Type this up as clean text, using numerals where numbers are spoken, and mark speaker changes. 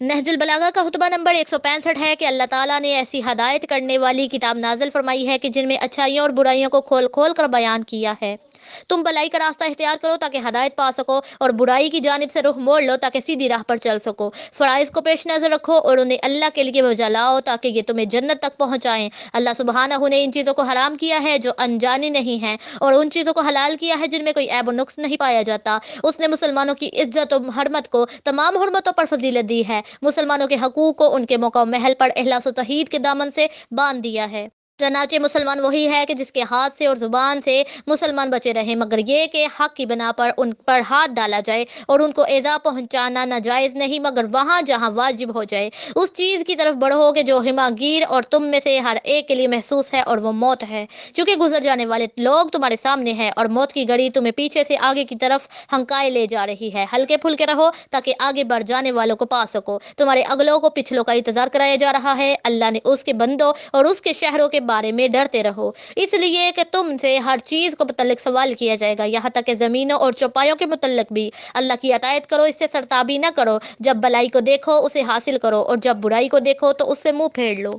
Speaker 1: نہج البلاغہ کا خطبہ نمبر 165 ہے کہ اللہ تعالیٰ نے ایسی ہدایت کرنے والی کتاب نازل فرمائی ہے کہ جن میں اچھائیوں اور برائیوں کو کھول کھول کر بیان کیا ہے۔ تم بلائی کا راستہ اختیار کرو تاکہ ہدایت پا سکو، اور برائی کی جانب سے رخ موڑ لو تاکہ سیدھی راہ پر چل سکو۔ فرائض کو پیش نظر رکھو اور انہیں اللہ کے لیے بجا لاؤ تاکہ یہ تمہیں جنت تک پہنچائیں۔ اللہ سبحانہ نے ان چیزوں کو حرام کیا ہے جو انجانی نہیں ہیں، اور ان چیزوں کو حلال کیا ہے جن میں کوئی عیب و نقص نہیں پایا جاتا۔ اس نے مسلمانوں کی عزت و حرمت کو تمام حرمتوں پر فضیلت دی ہے، مسلمانوں کے حقوق کو ان کے موقع و محل پر اخلاص و توحید کے دامن سے باندھ دیا ہے۔ چنانچہ مسلمان وہی ہے کہ جس کے ہاتھ سے اور زبان سے مسلمان بچے رہیں، مگر یہ کہ حق کی بنا پر ان پر ہاتھ ڈالا جائے اور ان کو ایذا پہنچانا ناجائز نہیں، مگر وہاں جہاں واجب ہو جائے۔ اس چیز کی طرف بڑھو کہ جو ہمہ گیر اور تم میں سے ہر ایک کے لیے محسوس ہے، اور وہ موت ہے، چونکہ گزر جانے والے لوگ تمہارے سامنے ہیں اور موت کی گھڑی تمہیں پیچھے سے آگے کی طرف ہنکائے لے جا رہی ہے۔ ہلکے پھلکے رہو تاکہ آگے بڑھ جانے والوں کو پا سکو۔ تمہارے اگلوں کو پچھلوں کا انتظار کرایا جا رہا ہے۔ اللہ نے اس کے بندوں اور اس کے شہروں کے بارے میں ڈرتے رہو، اس لیے کہ تم سے ہر چیز کو متعلق سوال کیا جائے گا، یہاں تک کہ زمینوں اور چوپایوں کے متعلق بھی۔ اللہ کی اطاعت کرو، اس سے سرتابی نہ کرو۔ جب بلائی کو دیکھو اسے حاصل کرو، اور جب برائی کو دیکھو تو اس سے منہ پھیر لو۔